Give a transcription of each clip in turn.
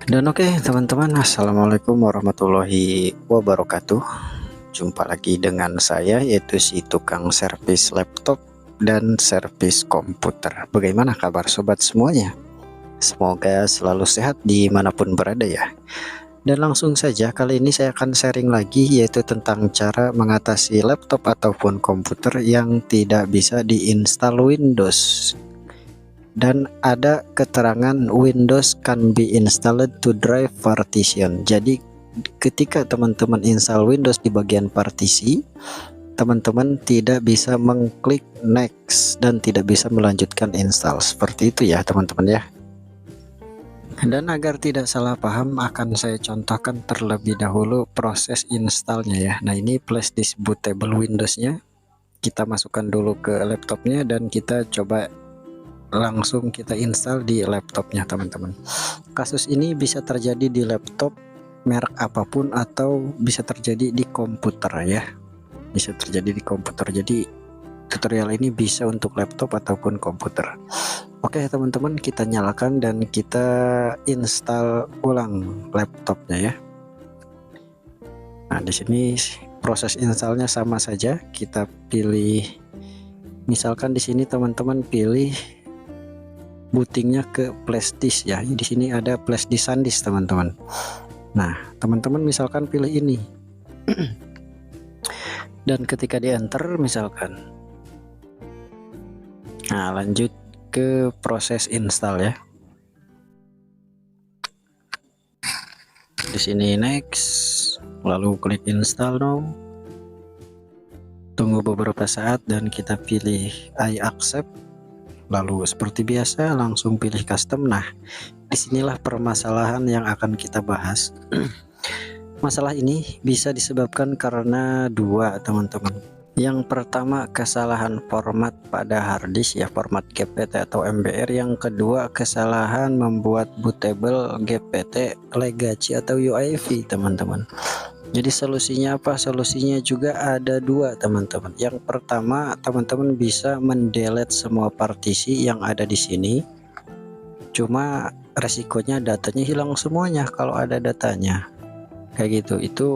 Dan oke teman-teman, assalamualaikum warahmatullahi wabarakatuh. Jumpa lagi dengan saya, yaitu si tukang servis laptop dan servis komputer. Bagaimana kabar sobat semuanya? Semoga selalu sehat dimanapun berada ya. Dan langsung saja, kali ini saya akan sharing lagi, yaitu tentang cara mengatasi laptop ataupun komputer yang tidak bisa diinstal Windows. Dan ada keterangan Windows can be installed to drive partition. Jadi ketika teman-teman install Windows di bagian partisi, teman-teman tidak bisa mengklik next dan tidak bisa melanjutkan install. Seperti itu ya teman-teman ya. Dan agar tidak salah paham, akan saya contohkan terlebih dahulu proses installnya ya. Nah, ini flash disk bootable Windowsnya kita masukkan dulu ke laptopnya dan kita coba langsung kita install di laptopnya teman-teman. Kasus ini bisa terjadi di laptop merek apapun atau bisa terjadi di komputer ya, bisa terjadi di komputer. Jadi tutorial ini bisa untuk laptop ataupun komputer. Oke teman-teman, kita nyalakan dan kita install ulang laptopnya ya. Nah, di sini proses installnya sama saja. Kita pilih, misalkan di sini teman-teman pilih bootingnya ke flash disk ya. Di sini ada flash disk SanDisk teman-teman. Nah, teman-teman misalkan pilih ini. Dan ketika di enter misalkan. Nah, lanjut ke proses install ya. Di sini next, lalu klik install now. Tunggu beberapa saat dan kita pilih I accept. Lalu seperti biasa langsung pilih custom. Nah, disinilah permasalahan yang akan kita bahas. Masalah ini bisa disebabkan karena dua teman-teman. Yang pertama, kesalahan format pada harddisk ya, format GPT atau MBR. Yang kedua, kesalahan membuat bootable GPT legacy atau UEFI teman-teman. Jadi solusinya apa? Solusinya juga ada dua teman-teman. Yang pertama, teman-teman bisa mendelete semua partisi yang ada di sini. Cuma resikonya datanya hilang semuanya kalau ada datanya. Kayak gitu. Itu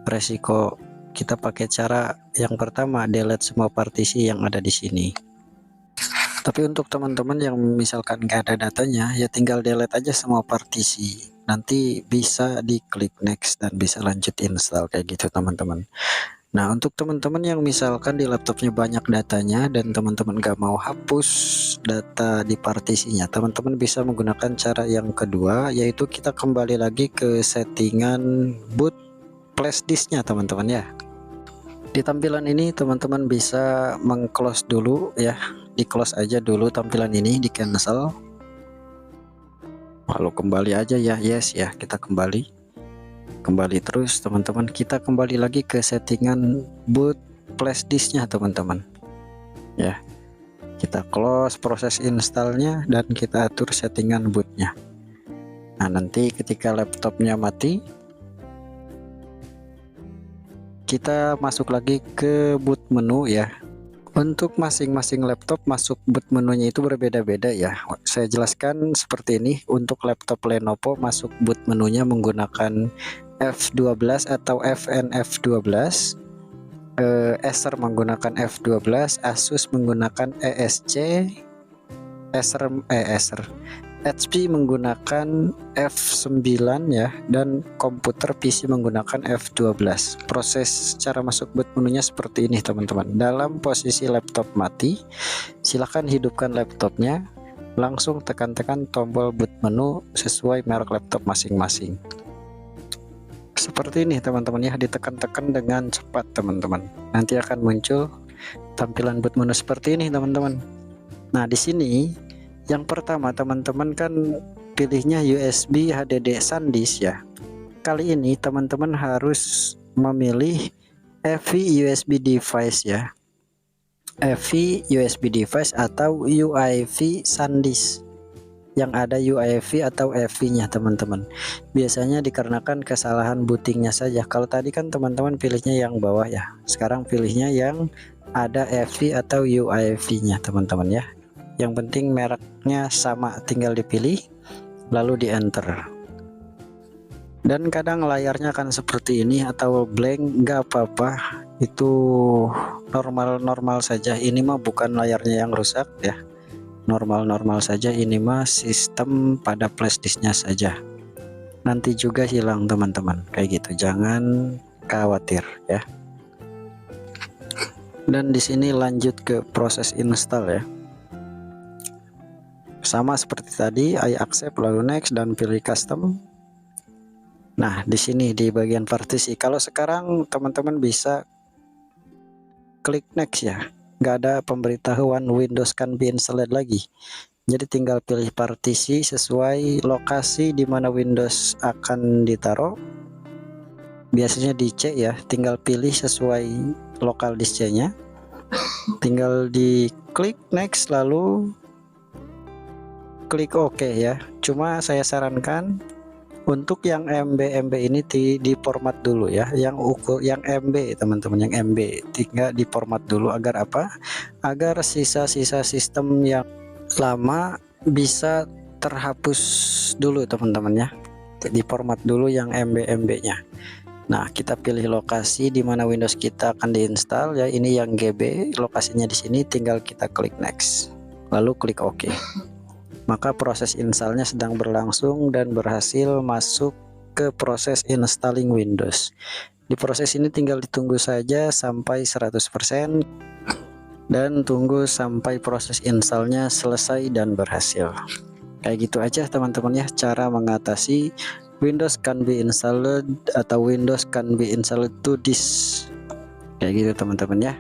resiko kita pakai cara yang pertama, delete semua partisi yang ada di sini. Tapi untuk teman-teman yang misalkan nggak ada datanya, ya tinggal delete aja semua partisi. Nanti bisa diklik next dan bisa lanjut install kayak gitu teman-teman. Nah, untuk teman-teman yang misalkan di laptopnya banyak datanya dan teman-teman nggak mau hapus data di partisinya, teman-teman bisa menggunakan cara yang kedua, yaitu kita kembali lagi ke settingan boot flash disknya teman-teman ya. Di tampilan ini teman-teman bisa meng-close dulu ya, di close aja dulu tampilan ini, di cancel, lalu kembali aja ya, yes ya, kita kembali terus teman-teman. Kita kembali lagi ke settingan boot flash disknya teman-teman ya. Kita close proses installnya dan kita atur settingan bootnya. Nah, nanti ketika laptopnya mati, kita masuk lagi ke boot menu ya. Untuk masing-masing laptop masuk boot menunya itu berbeda-beda ya. Saya jelaskan seperti ini. Untuk laptop Lenovo masuk boot menunya menggunakan F12 atau FNF12, Acer menggunakan F12, Asus menggunakan ESC, HP menggunakan F9 ya, dan komputer PC menggunakan F12. Proses cara masuk boot menunya seperti ini teman-teman. Dalam posisi laptop mati, silahkan hidupkan laptopnya, langsung tekan-tekan tombol boot menu sesuai merek laptop masing-masing. Seperti ini teman-teman ya, ditekan-tekan dengan cepat teman-teman. Nanti akan muncul tampilan boot menu seperti ini teman-teman. Nah, di sini yang pertama teman-teman kan pilihnya USB HDD SanDisk ya. Kali ini teman-teman harus memilih EV USB device ya. EV USB device atau UEFI SanDisk. Yang ada UEFI atau EV-nya teman-teman. Biasanya dikarenakan kesalahan bootingnya saja. Kalau tadi kan teman-teman pilihnya yang bawah ya. Sekarang pilihnya yang ada EV atau UEFI-nya teman-teman ya. Yang penting mereknya sama, tinggal dipilih lalu di enter. Dan kadang layarnya akan seperti ini atau blank, nggak apa-apa, itu normal-normal saja. Ini mah bukan layarnya yang rusak ya, normal-normal saja. Ini mah sistem pada flash disknya saja, nanti juga hilang teman-teman, kayak gitu, jangan khawatir ya. Dan di sini lanjut ke proses install ya, sama seperti tadi, I accept lalu next dan pilih custom. Nah, di sini di bagian partisi, kalau sekarang teman-teman bisa klik next ya, nggak ada pemberitahuan Windows can be installed lagi. Jadi tinggal pilih partisi sesuai lokasi di mana Windows akan ditaruh. Biasanya di C ya, tinggal pilih sesuai lokal disk C-nya. Tinggal di klik next lalu klik OK ya. Cuma saya sarankan untuk yang MB ini di format dulu ya, yang MB teman-teman, yang MB tinggal di format dulu. Agar apa? Agar sisa-sisa sistem yang lama bisa terhapus dulu teman-teman ya. Di format dulu yang MB nya. Nah, kita pilih lokasi di mana Windows kita akan diinstal ya, ini yang GB, lokasinya di sini, tinggal kita klik next lalu klik OK. Maka proses installnya sedang berlangsung dan berhasil masuk ke proses installing Windows. Di proses ini tinggal ditunggu saja sampai 100% dan tunggu sampai proses installnya selesai dan berhasil. Kayak gitu aja teman-teman ya, cara mengatasi Windows can be installed atau Windows can be installed to disk. Kayak gitu teman-teman ya.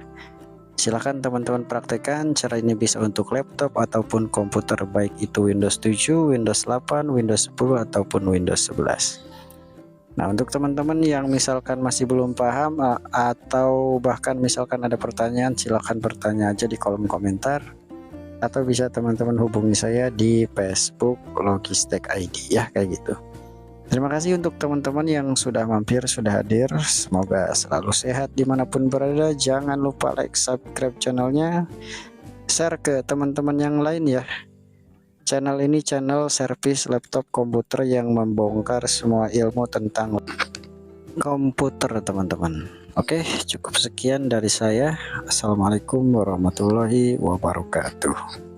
Silahkan teman-teman praktekkan cara ini, bisa untuk laptop ataupun komputer, baik itu Windows 7, Windows 8, Windows 10 ataupun Windows 11. Nah, untuk teman-teman yang misalkan masih belum paham atau bahkan misalkan ada pertanyaan, silahkan bertanya aja di kolom komentar, atau bisa teman-teman hubungi saya di Facebook Logistek ID ya, kayak gitu. Terima kasih untuk teman-teman yang sudah mampir, sudah hadir. Semoga selalu sehat dimanapun berada. Jangan lupa like, subscribe channelnya, share ke teman-teman yang lain ya. Channel ini channel servis laptop komputer yang membongkar semua ilmu tentang komputer teman-teman. Oke, cukup sekian dari saya. Assalamualaikum warahmatullahi wabarakatuh.